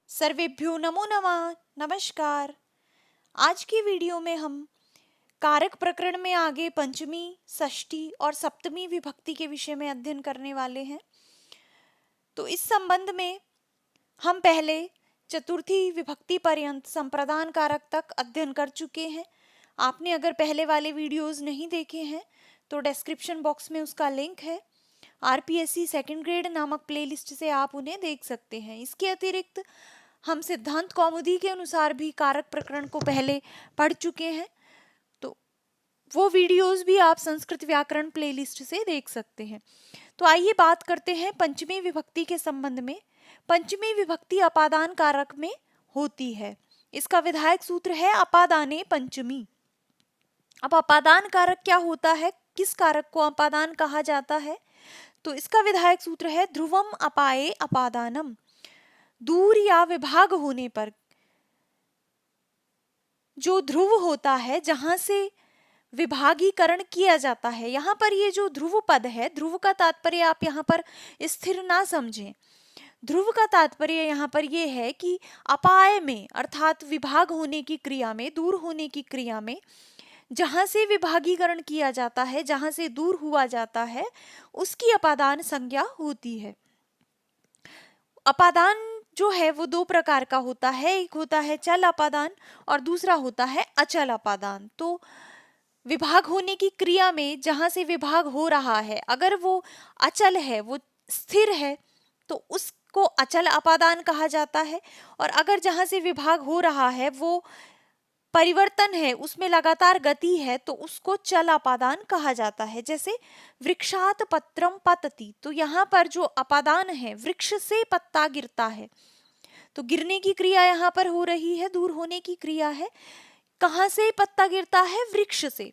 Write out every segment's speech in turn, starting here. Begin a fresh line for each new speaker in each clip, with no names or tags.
सर्वेभ्यो नमो नमः। नमस्कार। आज की वीडियो में हम कारक प्रकरण में आगे पंचमी, षष्ठी और सप्तमी विभक्ति के विषय में अध्ययन करने वाले हैं। तो इस संबंध में हम पहले चतुर्थी विभक्ति पर्यंत संप्रदान कारक तक अध्ययन कर चुके हैं। आपने अगर पहले वाले वीडियोस नहीं देखे हैं तो डिस्क्रिप्शन बॉक्स में उसका लिंक है। आरपीएससी सेकंड ग्रेड नामक प्लेलिस्ट से आप उन्हें देख सकते हैं। इसके अतिरिक्त हम सिद्धांत कौमुदी के अनुसार भी कारक प्रकरण को पहले पढ़ चुके हैं, तो वो वीडियोस भी आप संस्कृत व्याकरण प्लेलिस्ट से देख सकते हैं। तो आइए बात करते हैं पंचमी विभक्ति के संबंध में। पंचमी विभक्ति अपादान कारक में होती है। इसका विधायक सूत्र है अपादाने पंचमी। अब अपादान कारक क्या होता है, किस कारक को अपादान कहा जाता है? तो इसका विधायक सूत्र है ध्रुवम अपाये अपादानम। दूर या विभाग होने पर जो ध्रुव होता है, जहां से विभागीकरण किया जाता है, यहाँ पर ये जो ध्रुव पद है, ध्रुव का तात्पर्य आप यहाँ पर स्थिर ना समझें। ध्रुव का तात्पर्य यहाँ पर ये है कि अपाय में अर्थात विभाग होने की क्रिया में, दूर होने की क्रिया में जहां से विभागीकरण किया जाता है, जहां से दूर हुआ जाता है, उसकी अपादान संज्ञा होती है। अपादान जो है वो दो प्रकार का होता है, एक होता है चल अपादान और दूसरा होता है अचल अपादान। तो विभाग होने की क्रिया में जहां से विभाग हो रहा है, अगर वो अचल है, वो स्थिर है, तो उसको अचल अपादान कहा जाता है। और अगर जहां से विभाग हो रहा है वो परिवर्तन है, उसमें लगातार गति है, तो उसको चल अपादान कहा जाता है। जैसे वृक्षात पत्रम पतति, तो यहाँ पर जो अपादान है, वृक्ष से पत्ता गिरता है, तो गिरने की क्रिया यहाँ पर हो रही है, दूर होने की क्रिया है। कहाँ से पत्ता गिरता है? वृक्ष से,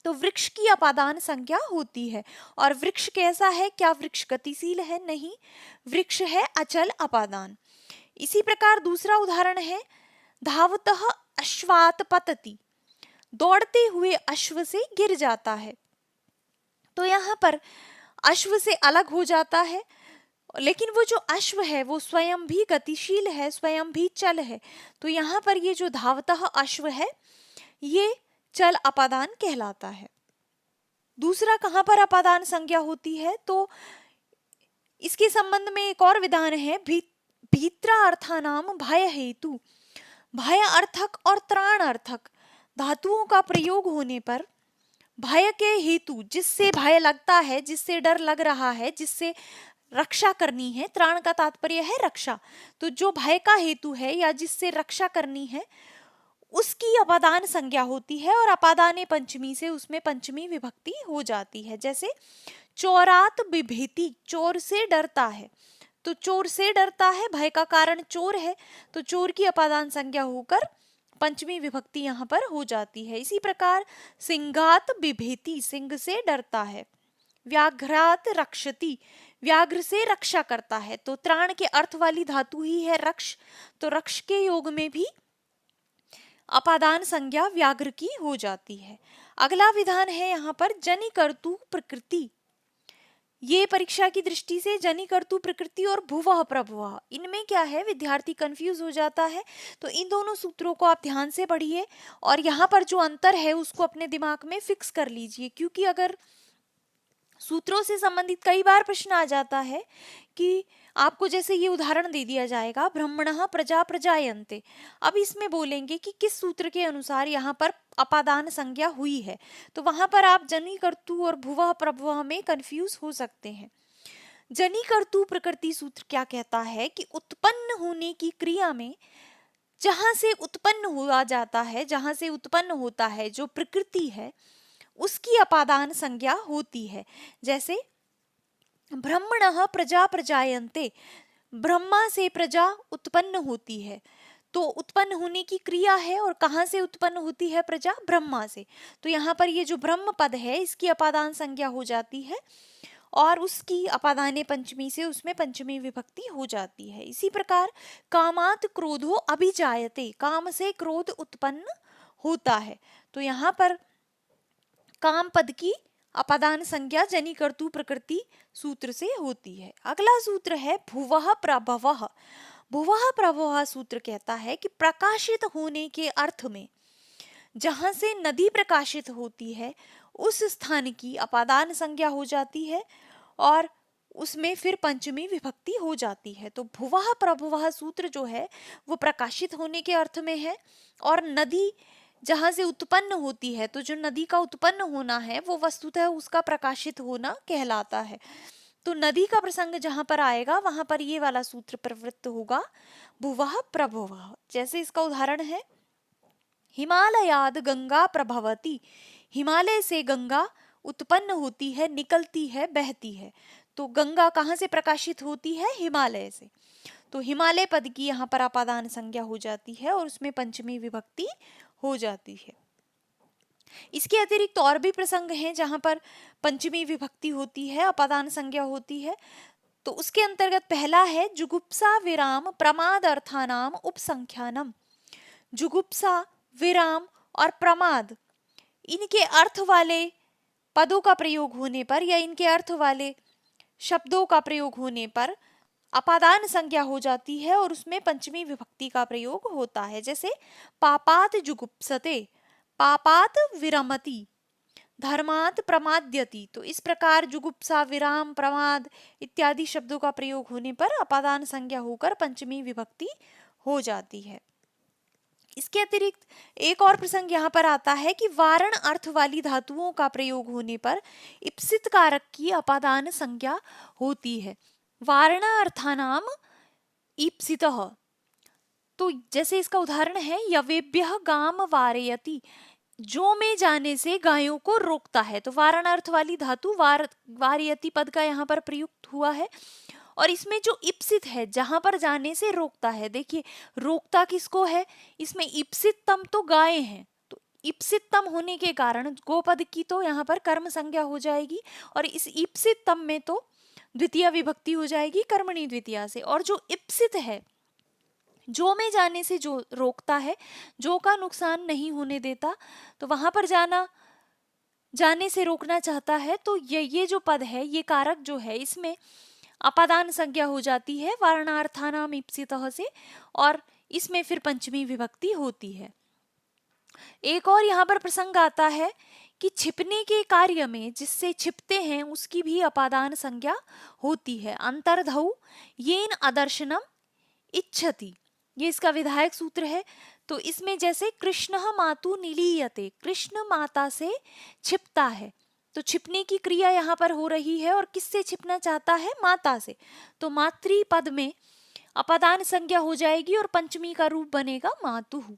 तो वृक्ष की अपादान संज्ञा होती है। और वृक्ष कैसा है? क्या वृक्ष गतिशील है? नहीं, वृक्ष है अचल अपादान। इसी प्रकार दूसरा उदाहरण है धावतः अश्वात पतति, दौड़ते हुए अश्व से गिर जाता है। तो यहाँ पर अश्व से अलग हो जाता है, लेकिन वो जो अश्व है वो स्वयं भी गतिशील है, स्वयं भी चल है। तो यहाँ पर ये जो धावतः अश्व है ये चल अपादान कहलाता है। दूसरा कहाँ पर अपादान संज्ञा होती है? तो इसके संबंध में एक और विधान है भीत्रा अर्थानाम भय हेतु। भय अर्थक और त्राण अर्थक धातुओं का प्रयोग होने पर भय के हेतु, जिससे भय लगता है, जिससे डर लग रहा है, जिससे रक्षा करनी है, त्राण का तात्पर्य है रक्षा, तो जो भय का हेतु है या जिससे रक्षा करनी है उसकी अपादान संज्ञा होती है। और अपादाने पंचमी से उसमें पंचमी विभक्ति हो जाती है। जैसे चोरात बिभेति, चोर से डरता है, तो चोर से डरता है, भय का कारण चोर है, तो चोर की अपादान संज्ञा होकर पंचमी विभक्ति यहाँ पर हो जाती है। इसी प्रकार सिंहात बिभेति, सिंह से डरता है। व्याघ्रात रक्षति, व्याघ्र से रक्षा करता है, तो त्राण के अर्थ वाली धातु ही है रक्ष, तो रक्ष के योग में भी अपादान संज्ञा व्याघ्र की हो जाती है। अगला विधान है यहाँ पर जनि कर्तु प्रकृति। ये परीक्षा की दृष्टि से जनि कर्तु प्रकृति और भुवः प्रभुवः, इनमें क्या है, विद्यार्थी कंफ्यूज हो जाता है। तो इन दोनों सूत्रों को आप ध्यान से पढ़िए और यहाँ पर जो अंतर है उसको अपने दिमाग में फिक्स कर लीजिए, क्योंकि अगर सूत्रों से संबंधित कई बार प्रश्न आ जाता है कि आपको जैसे ये उदाहरण दे दिया जाएगा ब्रह्मणः प्रजा प्रजायन्ते, अब इसमें बोलेंगे कि किस सूत्र के अनुसार यहाँ पर अपादान संज्ञा हुई है, तो वहां पर आप जनि कर्तु और भुवः प्रभुवः में कंफ्यूज हो सकते हैं। जनि कर्तु प्रकृति सूत्र क्या कहता है कि उत्पन्न होने की क्रिया में जहां से उत्पन्न हुआ जाता है, जहां से उत्पन्न होता है जो प्रकृति है, उसकी अपादान संज्ञा होती है। जैसे ब्रह्मणः प्रजा प्रजायन्ते, ब्रह्मा से प्रजा उत्पन्न होती है, तो उत्पन्न होने की क्रिया है, और कहाँ से उत्पन्न होती है प्रजा? ब्रह्मा से। तो यहाँ पर ये जो ब्रह्म पद है इसकी अपादान संज्ञा हो जाती है और उसकी अपादाने पंचमी से उसमें पंचमी विभक्ति हो जाती है। इसी प्रकार कामात क्रोधो अभिजायते, काम से क्रोध उत्पन्न होता है, तो यहाँ पर काम पद की अपादान संज्ञा जनि कर्तु प्रकृति सूत्र से होती है। अगला सूत्र है भुवः प्रभवः। भुवः प्रभुः सूत्र कहता है कि प्रकाशित होने के अर्थ में जहां से नदी प्रकाशित होती है उस स्थान की अपादान संज्ञा हो जाती है और उसमें फिर पंचमी विभक्ति हो जाती है। तो भुवः प्रभुवः सूत्र जो है वो प्रकाशित होने के अर्थ में है, और नदी जहां से उत्पन्न होती है, तो जो नदी का उत्पन्न होना है वो वस्तुतः उसका प्रकाशित होना कहलाता है। तो नदी का प्रसंग जहां पर आएगा वहां पर ये वाला सूत्र प्रवृत्त होगा, भुवः प्रभुवः। जैसे इसका उदाहरण है, हिमालयाद गंगा प्रभवती, हिमालय से गंगा उत्पन्न होती है, निकलती है, बहती है। तो गंगा कहाँ से प्रकाशित होती है? हिमालय से। तो हिमालय पद की यहाँ पर अपादान संज्ञा हो जाती है और उसमें पंचमी विभक्ति हो जाती है। इसके अतिरिक्त और भी प्रसंग हैं जहां पर पंचमी विभक्ति होती है, अपादान संज्ञा होती है। तो उसके अंतर्गत पहला है जुगुप्सा विराम प्रमाद अर्थानाम उपसंख्यानम। जुगुप्सा, विराम और प्रमाद, इनके अर्थ वाले पदों का प्रयोग होने पर या इनके अर्थ वाले शब्दों का प्रयोग होने पर अपादान संज्ञा हो जाती है और उसमें पंचमी विभक्ति का प्रयोग होता है। जैसे पापात जुगुप्सते, पापात विरमति, धर्मात प्रमाद्यति। तो इस प्रकार जुगुप्सा, विराम, प्रमाद इत्यादि शब्दों का प्रयोग होने पर अपादान संज्ञा होकर पंचमी विभक्ति हो जाती है। इसके अतिरिक्त एक और प्रसंग यहाँ पर आता है कि वारण अर्थ वाली धातुओं का प्रयोग होने पर इप्सित कारक की अपादान संज्ञा होती है। वारणा अर्थानाम ईप्सितः। तो जैसे इसका उदाहरण है, यवेभ्यः गाम वारयति, जो में जाने से गायों को रोकता है। तो वारण अर्थ वाली धातु वारयति पद का यहाँ पर प्रयुक्त हुआ है, और इसमें जो इप्सित है, जहां पर जाने से रोकता है, देखिए रोकता किसको है, इसमें इप्सितम तो गाय हैं। तो इप्सितम होने के कारण गोपद की तो यहाँ पर कर्म संज्ञा हो जाएगी, और इस इप्सितम में तो द्वितीय विभक्ति हो जाएगी कर्मणी द्वितीया से। और जो इप्सित है, जो में जाने से जो रोकता है, जो का नुकसान नहीं होने देता, तो वहां पर जाने से रोकना चाहता है। तो ये जो पद है, ये कारक जो है, इसमें अपादान संज्ञा हो जाती है वारणार्थानाम ईप्सितः से, और इसमें फिर पंचमी विभक्ति होती है। एक और यहाँ पर प्रसंग आता है कि छिपने के कार्य में जिससे छिपते हैं उसकी भी अपादान संज्ञा होती है। अंतर्धौ येन अदर्शनम इच्छति, ये इसका विधायक सूत्र है। तो इसमें जैसे कृष्ण मातु निलीयते, कृष्ण माता से छिपता है। तो छिपने की क्रिया यहाँ पर हो रही है, और किससे छिपना चाहता है? माता से। तो मातृ पद में अपादान संज्ञा हो जाएगी और पंचमी का रूप बनेगा मातुः।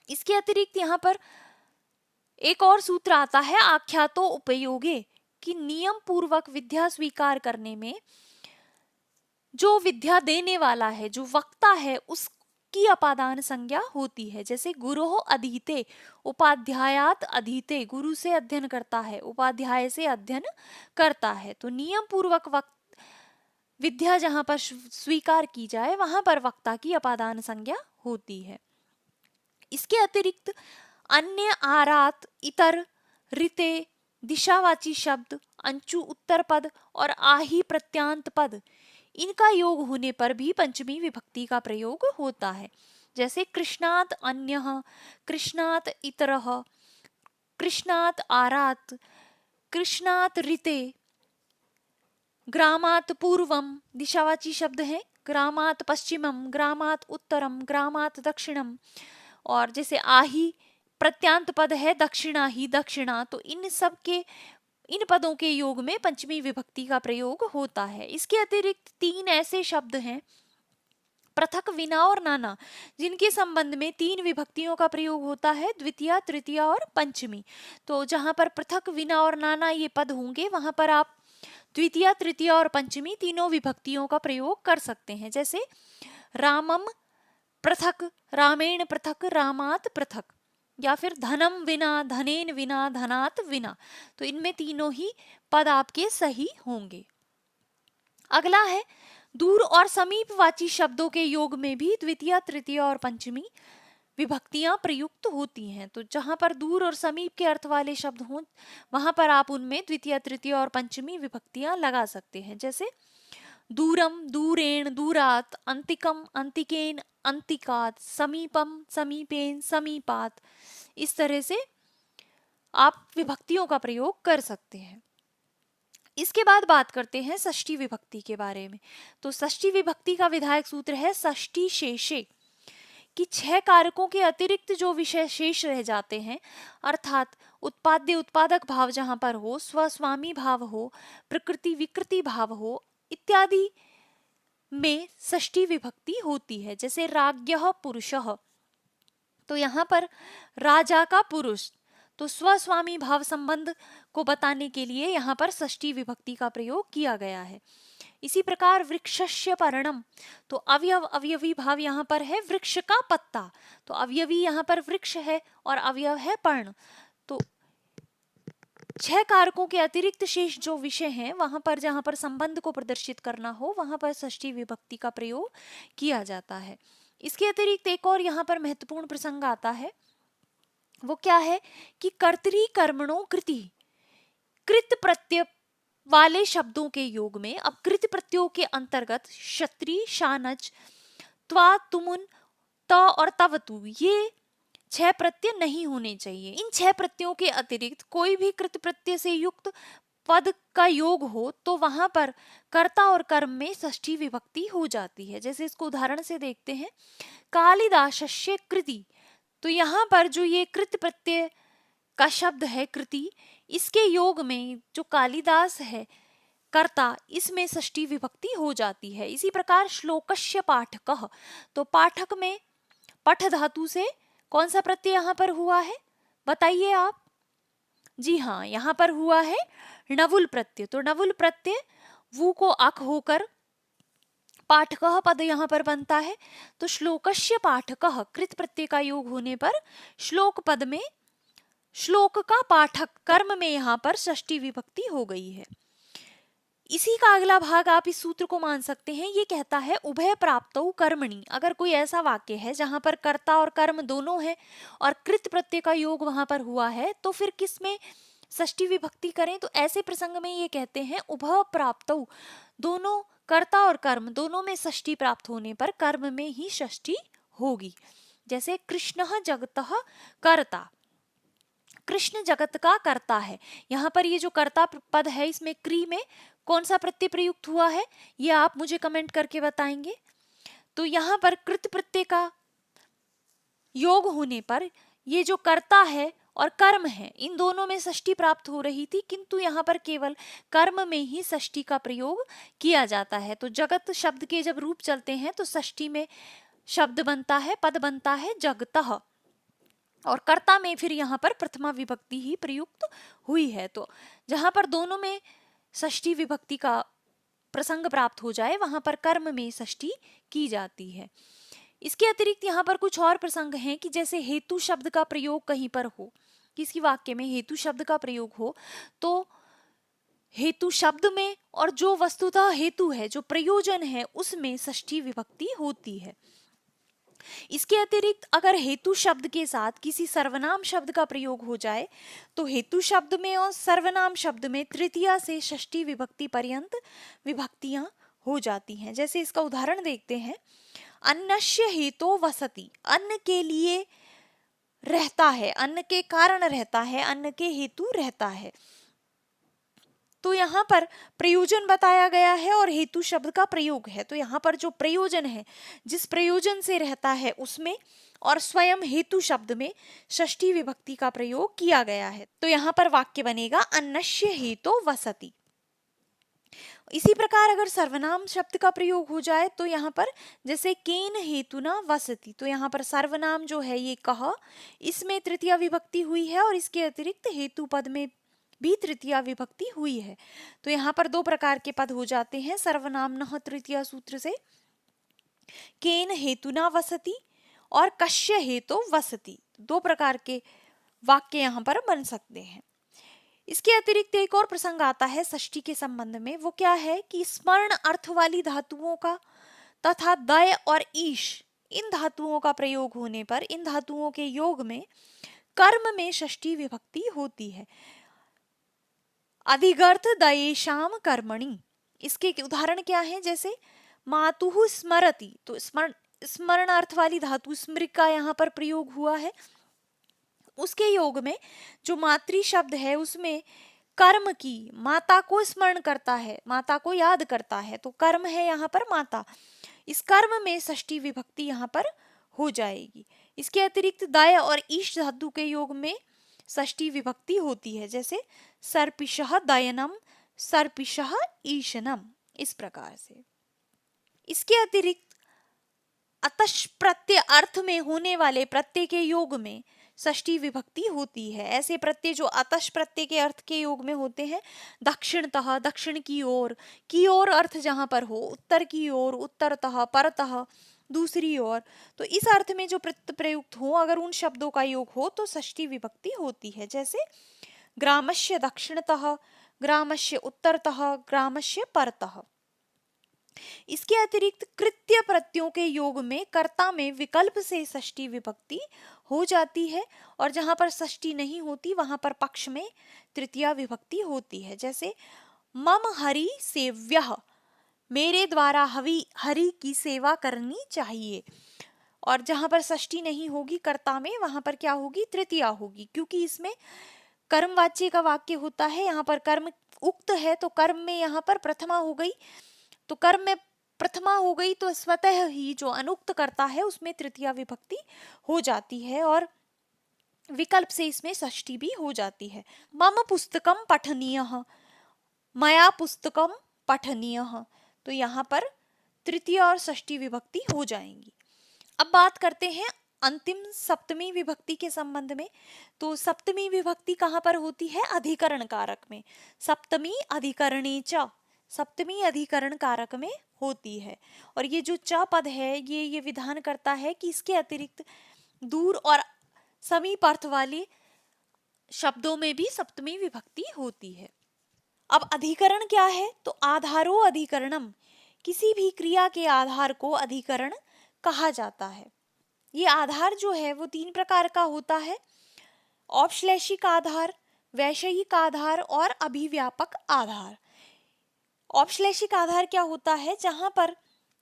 इसके अतिरिक्त यहाँ पर एक और सूत्र आता है आख्यातो उपयोगे, कि नियम पूर्वक विद्या स्वीकार करने में जो विद्या देने वाला है, जो वक्ता है, उसकी अपादान संज्ञा होती है। जैसे गुरोः अधीते, उपाध्यायात अधीते, गुरु से अध्ययन करता है, उपाध्याय से अध्ययन करता है। तो नियम पूर्वक विद्या जहां पर स्वीकार की जाए वहां पर वक्ता की अपादान संज्ञा होती है। इसके अतिरिक्त अन्य, आरात, इतर, ऋते, दिशावाची शब्द, अंचु उत्तर पद और आही प्रत्यांत पद, इनका योग होने पर भी पंचमी विभक्ति का प्रयोग होता है। जैसे कृष्णात अन्यः, कृष्णात इतरः, कृष्णात आरात, कृष्णात ऋते, ग्रामात पूर्वम, दिशावाची शब्द है, ग्रामात पश्चिमम, ग्रामात उत्तरम, ग्रामात दक्षिणम। और जैसे आही प्रत्यांत पद है, दक्षिणा ही, दक्षिणा। तो इन पदों के योग में पंचमी विभक्ति का प्रयोग होता है। इसके अतिरिक्त 3 ऐसे शब्द हैं, पृथक, विना और नाना, जिनके संबंध में 3 विभक्तियों का प्रयोग होता है, द्वितीया, तृतीया और पंचमी। तो जहां पर पृथक, विना और नाना ये पद होंगे, वहां पर आप द्वितीया, तृतीया और पंचमी तीनों विभक्तियों का प्रयोग कर सकते हैं। जैसे रामम पृथक, रामेण पृथक, रामात पृथक, या फिर धनम विना, धनेन विना, धनात विना। तो इनमें तीनों ही पद आपके सही होंगे। अगला है दूर और समीपवाची शब्दों के योग में भी द्वितीय, तृतीय और पंचमी विभक्तियां प्रयुक्त होती हैं। तो जहां पर दूर और समीप के अर्थ वाले शब्द हों वहां पर आप उनमें द्वितीय, तृतीय और पंचमी विभक्तियां लगा सकते हैं। जैसे दूरम दूरेण दूरात, अंतिकम अंतिकेन अंतिकात, समीपम समीपेन समीपात। इस तरह से आप विभक्तियों का प्रयोग कर सकते हैं। इसके बाद बात करते हैं षष्ठी विभक्ति के बारे में। तो षष्ठी विभक्ति का विधायक सूत्र है षष्ठी शेषे, कि 6 कारकों के अतिरिक्त जो विषय शेष रह जाते हैं, अर्थात उत्पाद्य उत्पादक भाव जहां पर हो, स्वस्वामी भाव हो, प्रकृति विकृति भाव हो इत्यादि में षष्ठी विभक्ति होती है। जैसे राज्ञः पुरुषः, तो यहाँ पर राजा का पुरुष, तो स्वस्वामी भाव संबंध को बताने के लिए यहाँ पर षष्ठी विभक्ति का प्रयोग किया गया है। इसी प्रकार वृक्षस्य पर्णम, तो अवयव अवयवी भाव यहाँ पर है वृक्ष का पत्ता, तो अवयवी यहाँ पर वृक्ष है और अवयव है पर्ण। तो 6 कारकों के अतिरिक्त शेष जो विषय हैं वहां पर जहां पर संबंध को प्रदर्शित करना हो वहां पर षष्ठी विभक्ति का प्रयोग किया जाता है। इसके अतिरिक्त एक और यहाँ पर महत्वपूर्ण प्रसंग आता है, वो क्या है कि कर्तरी कर्मणों कृति, कृत प्रत्यय वाले शब्दों के योग में, अब कृत प्रत्ययों के अंतर्गत क्षत्रि, शानच, त्वा, तुमुन, त और तवतु, ये 6 प्रत्यय नहीं होने चाहिए। इन 6 प्रत्ययों के अतिरिक्त कोई भी कृत प्रत्यय से युक्त पद का योग हो तो वहां पर कर्ता और कर्म में षष्ठी विभक्ति हो जाती है। जैसे इसको उदाहरण से देखते हैं, कालिदासस्य कृति, तो यहाँ पर जो ये कृत प्रत्यय का शब्द है कृति, इसके योग में जो कालिदास है कर्ता, इसमें षष्ठी विभक्ति हो जाती है। इसी प्रकार श्लोकस्य पाठकः, तो पाठक में पठ धातु से कौन सा प्रत्यय यहाँ पर हुआ है बताइए आप? जी हाँ, यहाँ पर हुआ है णवुल प्रत्यय। तो णवुल प्रत्यय वु को अक होकर पाठकः पद यहाँ पर बनता है। तो श्लोकस्य पाठकः कृत प्रत्यय का योग होने पर श्लोक पद में श्लोक का पाठक कर्म में यहाँ पर षष्ठी विभक्ति हो गई है। इसी का अगला भाग आप इस सूत्र को मान सकते हैं, ये कहता है उभय प्राप्तौ कर्मणि। अगर कोई ऐसा वाक्य है जहां पर कर्ता और कर्म दोनों है और कृत प्रत्यय का योग वहां पर हुआ है, तो फिर किस में षष्ठी विभक्ति करें? तो ऐसे प्रसंग में ये कहते हैं उभय प्राप्तौ, दोनों कर्ता और कर्म दोनों में षष्ठी प्राप्त होने पर कर्म में ही षष्ठी होगी। जैसे कृष्णः जगतः कर्ता, कृष्ण जगत का कर्ता है। यहाँ पर ये जो कर्ता पद है इसमें क्री में कौन सा प्रत्यय प्रयुक्त हुआ है ये आप मुझे कमेंट करके बताएंगे। तो यहाँ पर कृत प्रत्यय का योग होने पर ये जो कर्ता है और कर्म है इन दोनों में षष्ठी प्राप्त हो रही थी, किंतु यहाँ पर केवल कर्म में ही षष्ठी का प्रयोग किया जाता है। तो जगत शब्द के जब रूप चलते हैं तो षष्ठी में शब्द बनता है, पद बनता है जगतः, और कर्ता में फिर यहाँ पर प्रथमा विभक्ति ही प्रयुक्त हुई है। तो जहां पर दोनों में षष्ठी विभक्ति का प्रसंग प्राप्त हो जाए वहां पर कर्म में षष्ठी की जाती है। इसके अतिरिक्त यहाँ पर कुछ और प्रसंग हैं कि जैसे हेतु शब्द का प्रयोग कहीं पर हो, किसी वाक्य में हेतु शब्द का प्रयोग हो, तो हेतु शब्द में और जो वस्तुतः हेतु है, जो प्रयोजन है, उसमें षष्ठी विभक्ति होती है। इसके अतिरिक्त अगर हेतु शब्द के साथ किसी सर्वनाम शब्द का प्रयोग हो जाए तो हेतु शब्द में और सर्वनाम शब्द में तृतीया से षष्ठी विभक्ति पर्यंत विभक्तियां हो जाती हैं। जैसे इसका उदाहरण देखते हैं, अन्नस्य हेतो वसति, अन्न के लिए रहता है, अन्न के कारण रहता है, अन्न के हेतु रहता है। तो यहाँ पर प्रयोजन बताया गया है और हेतु शब्द का प्रयोग है। तो यहाँ पर जो प्रयोजन है, जिस प्रयोजन से रहता है उसमें और स्वयं हेतु शब्द में षष्ठी विभक्ति का प्रयोग किया गया है। तो यहाँ पर वाक्य बनेगा अन्नस्य हेतो वसति। इसी प्रकार अगर सर्वनाम शब्द का प्रयोग हो जाए तो यहाँ पर जैसे केन हेतुना वसति, तो यहाँ पर सर्वनाम जो है ये कह, इसमें तृतीया विभक्ति हुई है और इसके अतिरिक्त हेतु पद में भी तृतीया विभक्ति हुई है। तो यहाँ पर 2 प्रकार के पद हो जाते हैं सर्वनामनः तृतीया सूत्र से, केन हेतुना वसति और कस्य हेतु वसति। 2 प्रकार के वाक्य यहाँ पर बन सकते हैं। इसके अतिरिक्त एक और प्रसंग आता है षष्ठी के संबंध में, वो क्या है कि स्मरण अर्थ वाली धातुओं का तथा दय और ईश, इन धातुओं का प्रयोग होने पर इन धातुओं के योग में कर्म में षष्ठी विभक्ति होती है। अधिगर्थ दयेशाम कर्मणि, इसके उदाहरण क्या हैं? जैसे मातुः स्मरति, तो स्मरणार्थ वाली धातु स्मृ का यहाँ पर प्रयोग हुआ है। उसके योग में जो मातृ शब्द है उसमें कर्म की, माता को स्मरण करता है, माता को याद करता है, तो कर्म है यहाँ पर माता। इस कर्म में षष्ठी विभक्ति यहाँ पर हो जाएगी। इसके अतिरिक्त दाय और ईश धातु के योग में षष्ठी विभक्ति होती है, जैसे सर्पिशः दयनम, सर्पिशः ईशनम, इस प्रकार से। इसके अतिरिक्त अतश प्रत्यय अर्थ में होने वाले प्रत्यय के योग में षष्ठी विभक्ति होती है। ऐसे प्रत्यय जो अतश प्रत्यय के अर्थ के योग में होते हैं, दक्षिणतः, दक्षिण की ओर अर्थ जहां पर हो, उत्तर की ओर, उत्तरतः, परतः, दूसरी ओर, तो इस अर्थ में जो प्रत्यय प्रयुक्त हो, अगर उन शब्दों का योग हो तो षष्ठी विभक्ति होती है। जैसे ग्रामस्य दक्षिणतः, ग्रामस्य उत्तरतः, ग्रामस्य परतः। इसके अतिरिक्त कृत्य प्रत्ययों के योग में कर्ता में विकल्प से षष्ठी विभक्ति हो जाती है, और जहां पर षष्ठी नहीं होती वहां पर पक्ष में तृतीया विभक्ति होती है। जैसे मम हरि सेव्यः, मेरे द्वारा हरि की सेवा करनी चाहिए, और जहां पर षष्ठी नहीं होगी कर्ता में, वहां पर क्या होगी? तृतीया होगी, क्योंकि इसमें कर्मवाच्य का वाक्य होता है। यहाँ पर कर्म उक्त है तो कर्म में यहाँ पर प्रथमा हो गई, तो कर्म में प्रथमा हो गई तो स्वतः ही जो अनुक्त करता है उसमें तृतीया विभक्ति हो जाती है, और विकल्प से इसमें षष्ठी भी हो जाती है। मम पुस्तकम पठनीयः, मया पुस्तकम पठनीयः, तो यहाँ पर तृतीय और षष्ठी विभक्ति हो जाएंगी। अब बात करते हैं अंतिम सप्तमी विभक्ति के संबंध में। तो सप्तमी विभक्ति कहाँ पर होती है? अधिकरण कारक में। सप्तमी अधिकरणे च, सप्तमी अधिकरण कारक में होती है। और ये जो च पद है ये विधान करता है कि इसके अतिरिक्त दूर और समीप अर्थ वाले शब्दों में भी सप्तमी विभक्ति होती है। अब अधिकरण क्या है? तो आधारो अधिकरणम, किसी भी क्रिया के आधार को अधिकरण कहा जाता है। ये आधार जो है वो 3 प्रकार का होता है: औपश्लेषिक आधार, वैषयिक आधार और अभिव्यापक आधार। औपश्लेषिक आधार क्या होता है? जहां पर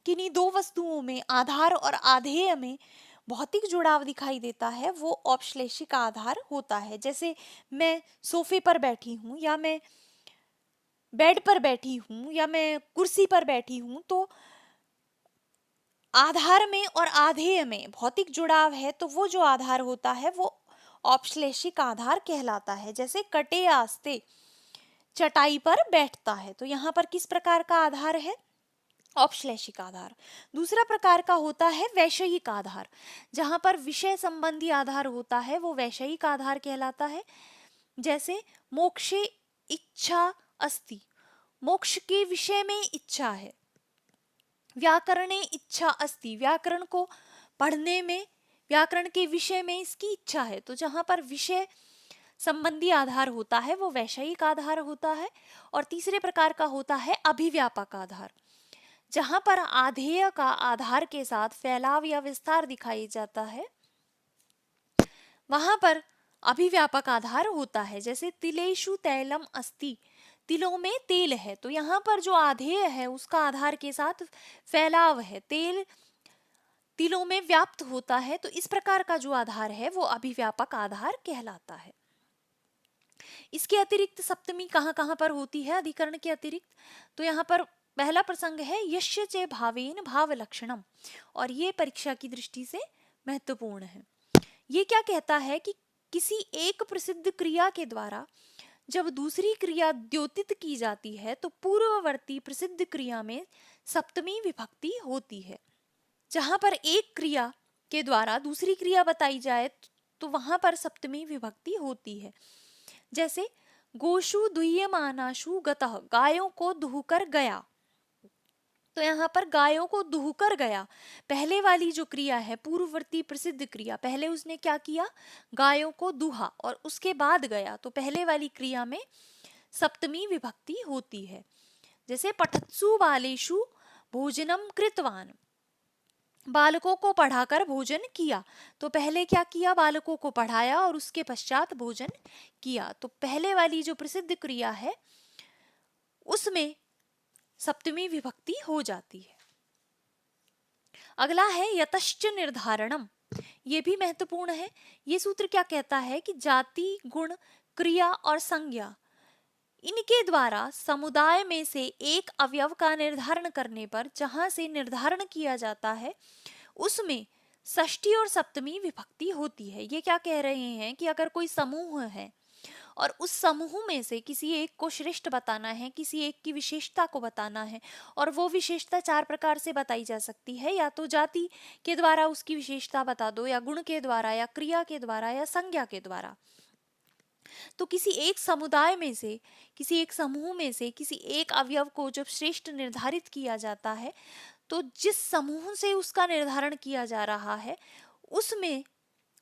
किन्हीं 2 वस्तुओं में आधार और आधेय में भौतिक जुड़ाव दिखाई देता है, वो औपश्लेषिक आधार होता है। जैसे मैं सोफे पर बैठी हूँ, या मैं बेड पर बैठी हूँ, या मैं कुर्सी पर बैठी हूँ, तो आधार में और आधेय में भौतिक जुड़ाव है, तो वो जो आधार होता है वो औपश्लेषिक आधार कहलाता है। जैसे कटे आस्ते, चटाई पर बैठता है, तो यहाँ पर किस प्रकार का आधार है? औपश्लेषिक आधार। दूसरा प्रकार का होता है वैषयिक आधार, जहां पर विषय संबंधी आधार होता है, वो वैषयिक आधार कहलाता है। जैसे मोक्षे इच्छा अस्ति, मोक्ष के विषय में इच्छा है। व्याकरणे इच्छा अस्ति, व्याकरण को पढ़ने में, व्याकरण के विषय में इसकी इच्छा है, तो जहां पर विषय संबंधी आधार होता है वो वैषयिक आधार होता है। और तीसरे प्रकार का होता है अभिव्यापक आधार, जहां पर आधेय का आधार के साथ फैलाव या विस्तार दिखाई जाता है, वहां पर अभिव्यापक आधार होता है। जैसे तिलेषु तैलम अस्ति, तिलों में तेल है, तो यहाँ पर जो आधेय है उसका आधार के साथ फैलाव है, तेल तिलों में व्याप्त होता है, तो इस प्रकार का जो आधार है वो अभिव्यापक आधार कहलाता है। इसके अतिरिक्त सप्तमी कहाँ कहाँ पर होती है अधिकरण के अतिरिक्त? तो यहाँ पर पहला प्रसंग है यस्य चे भावेन भाव लक्षणम, और ये परीक्षा की दृष्टि से महत्वपूर्ण है। ये क्या कहता है कि किसी एक प्रसिद्ध क्रिया के द्वारा जब दूसरी क्रिया द्योतित की जाती है तो पूर्ववर्ती प्रसिद्ध क्रिया में सप्तमी विभक्ति होती है। जहां पर एक क्रिया के द्वारा दूसरी क्रिया बताई जाए तो वहां पर सप्तमी विभक्ति होती है। जैसे गोशु दुह्यमानाशु गतः, गायों को दुहकर गया, तो यहाँ पर गायों को दुहकर गया, पहले वाली जो क्रिया है पूर्ववर्ती प्रसिद्ध क्रिया, पहले उसने क्या किया? गायों को दुहा और उसके बाद गया, तो पहले वाली क्रिया में सप्तमी विभक्ति होती है। जैसे पठत्सु बालेषु भोजनम कृतवान, बालकों को पढ़ाकर भोजन किया, तो पहले क्या किया? बालकों को पढ़ाया और उसके पश्चात भोजन किया। तो पहले वाली जो प्रसिद्ध क्रिया है उसमें सप्तमी विभक्ति हो जाती है। अगला है यतश्च निर्धारणम। ये भी महत्वपूर्ण है। ये सूत्र क्या कहता है कि जाति, गुण, क्रिया और संज्ञा, इनके द्वारा समुदाय में से एक अवयव का निर्धारण करने पर जहां से निर्धारण किया जाता है उसमें षष्ठी और सप्तमी विभक्ति होती है। ये क्या कह रहे हैं कि अगर कोई समूह है और उस समूह में से किसी एक को श्रेष्ठ बताना है, किसी एक की विशेषता को बताना है, और वो विशेषता 4 प्रकार से बताई जा सकती है, या तो जाति के द्वारा उसकी विशेषता बता दो, या गुण के द्वारा, या क्रिया के द्वारा, या संज्ञा के द्वारा। तो किसी एक समुदाय में से, किसी एक समूह में से किसी एक अवयव को जब श्रेष्ठ निर्धारित किया जाता है तो जिस समूह से उसका निर्धारण किया जा रहा है उसमें,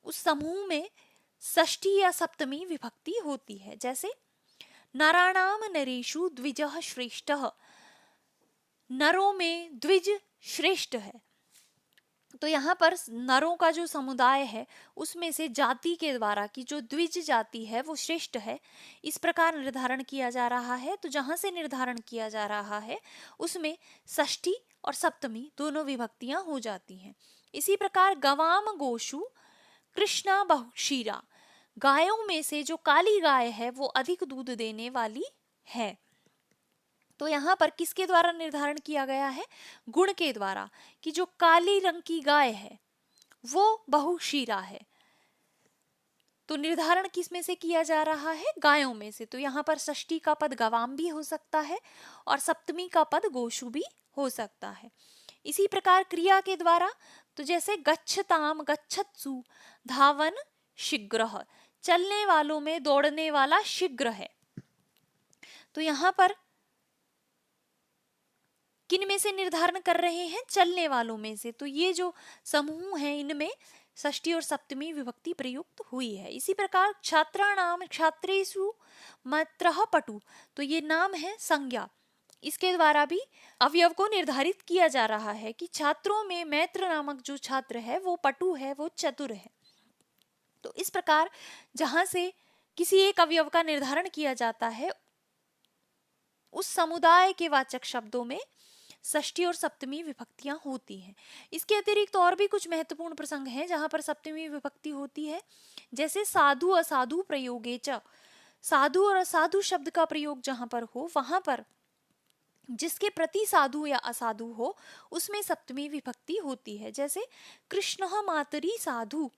उस समूह में षष्ठी या सप्तमी विभक्ति होती है। जैसे नराणाम नरेषु द्विजः श्रेष्ठः, नरों में द्विज श्रेष्ठ है। तो यहाँ पर नरों का जो समुदाय है उसमें से जाति के द्वारा की जो द्विज जाति है वो श्रेष्ठ है, इस प्रकार निर्धारण किया जा रहा है। तो जहां से निर्धारण किया जा रहा है उसमें षष्ठी और सप्तमी दोनों विभक्तियां हो जाती हैं। इसी प्रकार गवाम गोशु कृष्णा बहुक्षीरा, गायों में से जो काली गाय है वो अधिक दूध देने वाली है। तो यहाँ पर किसके द्वारा निर्धारण किया गया है? गुण के द्वारा, कि जो काली रंग की गाय है वो बहुशीरा है। तो निर्धारण किस में से किया जा रहा है? गायों में से। तो यहाँ पर षष्ठी का पद गवाम भी हो सकता है और सप्तमी का पद गोशु भी हो सकता है। इसी प्रकार क्रिया के द्वारा, तो जैसे गच्छताम गच्छत्सु धावन शीघ्रः, चलने वालों में दौड़ने वाला शीघ्र है। तो यहाँ पर किन में से निर्धारण कर रहे हैं? चलने वालों में से। तो ये जो समूह है इनमें षष्ठी और सप्तमी विभक्ति प्रयुक्त हुई है। इसी प्रकार छात्राणाम छात्रेषु मात्रः पटु, तो ये नाम है संज्ञा, इसके द्वारा भी अवयव को निर्धारित किया जा रहा है कि छात्रों में मैत्र नामक जो छात्र है वो पटु है, वो चतुर है। तो इस प्रकार जहां से किसी एक अवयव का निर्धारण किया जाता है उस समुदाय के वाचक शब्दों में षष्ठी और सप्तमी विभक्तियां होती हैं। इसके अतिरिक्त और भी कुछ महत्वपूर्ण प्रसंग हैं जहां पर सप्तमी विभक्ति होती है। जैसे साधु असाधु प्रयोगे च, साधु और असाधु शब्द का प्रयोग जहां पर हो वहां पर जिसके प्रति साधु या असाधु हो उसमें सप्तमी विभक्ति होती है। जैसे कृष्ण मातरी साधु,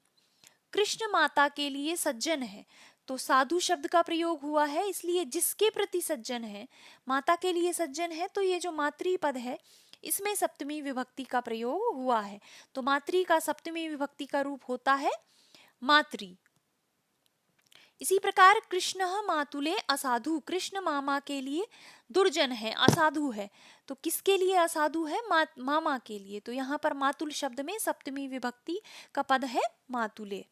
कृष्ण माता के लिए सज्जन है। तो साधु शब्द का प्रयोग हुआ है, इसलिए जिसके प्रति सज्जन है, माता के लिए सज्जन है, तो ये जो मातृ पद है इसमें सप्तमी विभक्ति का प्रयोग हुआ है। तो मातृ का सप्तमी विभक्ति का रूप होता है मातृ। इसी प्रकार कृष्ण मातुले असाधु, कृष्ण मामा के लिए दुर्जन है, असाधु है। तो किसके लिए असाधु है? मामा के लिए। तो यहाँ पर मातुल शब्द में सप्तमी विभक्ति का पद है मातुले।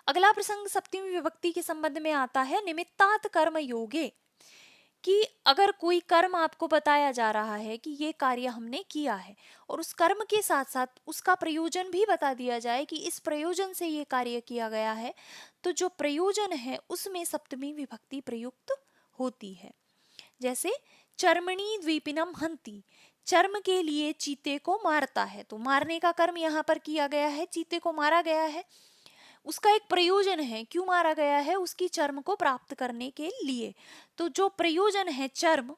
अगला प्रसंग सप्तमी विभक्ति के संबंध में आता है निमित्तात् कर्म योगे, कि अगर कोई कर्म आपको बताया जा रहा है कि ये कार्य हमने किया है और उस कर्म के साथ साथ उसका प्रयोजन भी बता दिया जाए कि इस प्रयोजन से ये कार्य किया गया है, तो जो प्रयोजन है उसमें सप्तमी विभक्ति प्रयुक्त होती है। जैसे चर्मणि द्वीपिनम हंति, चर्म के लिए चीते को मारता है। तो मारने का कर्म यहाँ पर किया गया है, चीते को मारा गया है, उसका एक प्रयोजन है, क्यों मारा गया है? उसकी चर्म को प्राप्त करने के लिए। तो जो प्रयोजन है चर्म,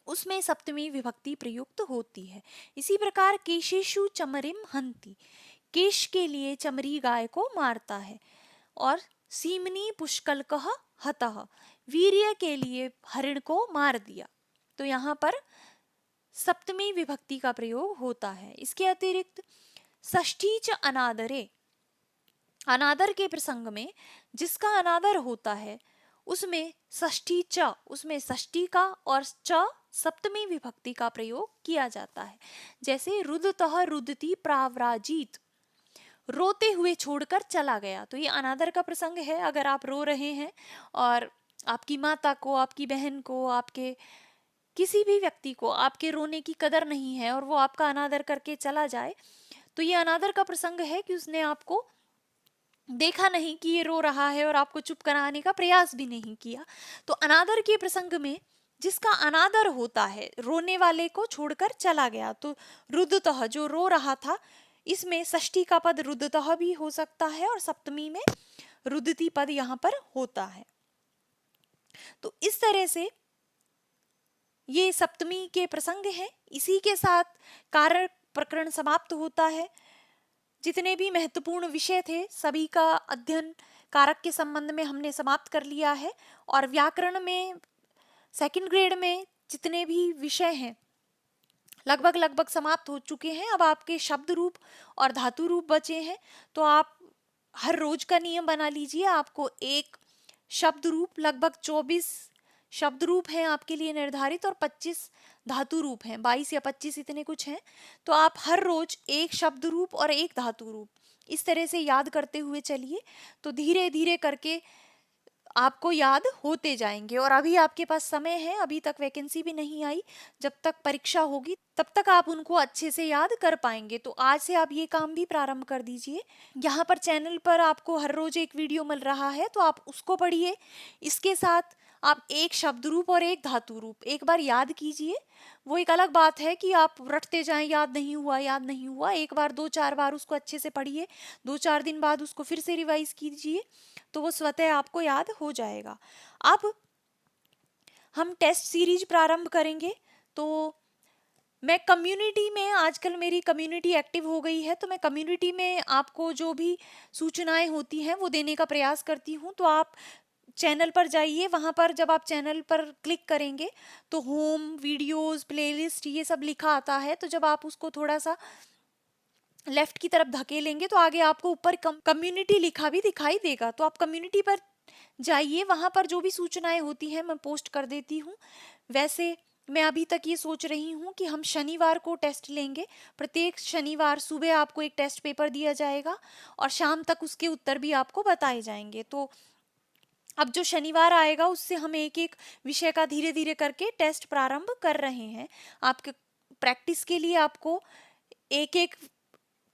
उसमें सप्तमी विभक्ति प्रयुक्त होती है। इसी प्रकार केशेषु चमरिम हंति, केश के लिए चमरी गाय को मारता है। और सीमनी पुष्कलकः हतः, वीर्य के लिए हरिण को मार दिया। तो यहाँ पर सप्तमी विभक्ति का प्रयोग होता है। इसके अतिरिक्त षष्ठी च अनादरे, अनादर के प्रसंग में जिसका अनादर होता है उसमें षष्ठी च, उसमें षष्ठी का और च सप्तमी विभक्ति का प्रयोग किया जाता है। जैसे रुदतः रुदती प्राव्राजित, रोते हुए छोड़कर चला गया। तो ये अनादर का प्रसंग है। अगर आप रो रहे हैं और आपकी माता को, आपकी बहन को, आपके किसी भी व्यक्ति को आपके रोने की कदर नहीं है और वो आपका अनादर करके चला जाए, तो ये अनादर का प्रसंग है कि उसने आपको देखा नहीं कि ये रो रहा है और आपको चुप कराने का प्रयास भी नहीं किया। तो अनादर के प्रसंग में जिसका अनादर होता है, रोने वाले को छोड़कर चला गया। तो रुदतः जो रो रहा था, इसमें षष्ठी का पद रुदतः भी हो सकता है और सप्तमी में रुदती पद यहाँ पर होता है। तो इस तरह से ये सप्तमी के प्रसंग हैं। इसी के साथ कारक प्रकरण समाप्त होता है। जितने भी महत्वपूर्ण विषय थे सभी का अध्ययन कारक के संबंध में हमने समाप्त कर लिया है। और व्याकरण में सेकंड ग्रेड में जितने भी विषय हैं लगभग समाप्त हो चुके हैं। अब आपके शब्द रूप और धातु रूप बचे हैं। तो आप हर रोज का नियम बना लीजिए, आपको एक शब्द रूप, लगभग 24 शब्द रूप हैं आपके लिए निर्धारित और 25 धातु रूप हैं, 22 या 25 इतने कुछ हैं। तो आप हर रोज एक शब्द रूप और एक धातु रूप इस तरह से याद करते हुए चलिए, तो धीरे धीरे करके आपको याद होते जाएंगे। और अभी आपके पास समय है, अभी तक वैकेंसी भी नहीं आई, जब तक परीक्षा होगी तब तक आप उनको अच्छे से याद कर पाएंगे। तो आज से आप ये काम भी प्रारंभ कर दीजिए। यहाँ पर चैनल पर आपको हर रोज एक वीडियो मिल रहा है, तो आप उसको पढ़िए। इसके साथ आप एक शब्द रूप और एक धातु रूप एक बार याद कीजिए। वो एक अलग बात है कि आप रटते जाएं, याद नहीं हुआ याद नहीं हुआ, एक बार 2-4 बार उसको अच्छे से पढ़िए, 2-4 दिन बाद उसको फिर से रिवाइज कीजिए, तो वो स्वतः आपको याद हो जाएगा। अब हम टेस्ट सीरीज प्रारंभ करेंगे। तो मैं कम्युनिटी में, आजकल मेरी कम्युनिटी एक्टिव हो गई है, तो मैं कम्युनिटी में आपको जो भी सूचनाएं होती हैं वो देने का प्रयास करती हूँ। तो आप चैनल पर जाइए, वहाँ पर जब आप चैनल पर क्लिक करेंगे तो होम, वीडियोस, प्लेलिस्ट ये सब लिखा आता है। तो जब आप उसको थोड़ा सा लेफ्ट की तरफ धकेलेंगे तो आगे आपको ऊपर कम्युनिटी लिखा भी दिखाई देगा। तो आप कम्युनिटी पर जाइए, वहाँ पर जो भी सूचनाएं होती हैं मैं पोस्ट कर देती हूँ। वैसे मैं अभी तक ये सोच रही हूँ कि हम शनिवार को टेस्ट लेंगे। प्रत्येक शनिवार सुबह आपको एक टेस्ट पेपर दिया जाएगा और शाम तक उसके उत्तर भी आपको बताए जाएंगे। तो अब जो शनिवार आएगा उससे हम एक एक विषय का धीरे धीरे करके टेस्ट प्रारंभ कर रहे हैं। आपके प्रैक्टिस के लिए आपको एक एक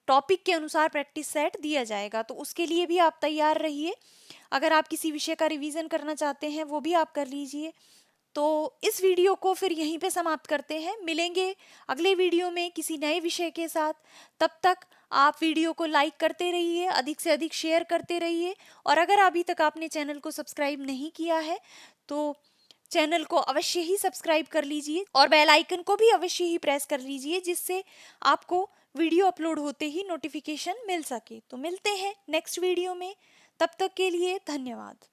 टॉपिक के अनुसार प्रैक्टिस सेट दिया जाएगा, तो उसके लिए भी आप तैयार रहिए। अगर आप किसी विषय का रिवीजन करना चाहते हैं वो भी आप कर लीजिए। तो इस वीडियो को फिर यहीं पे समाप्त करते हैं, मिलेंगे अगले वीडियो में किसी नए विषय के साथ। तब तक आप वीडियो को लाइक करते रहिए, अधिक से अधिक शेयर करते रहिए। और अगर अभी तक आपने चैनल को सब्सक्राइब नहीं किया है तो चैनल को अवश्य ही सब्सक्राइब कर लीजिए और बेल आइकन को भी अवश्य ही प्रेस कर लीजिए, जिससे आपको वीडियो अपलोड होते ही नोटिफिकेशन मिल सके। तो मिलते हैं नेक्स्ट वीडियो में, तब तक के लिए धन्यवाद।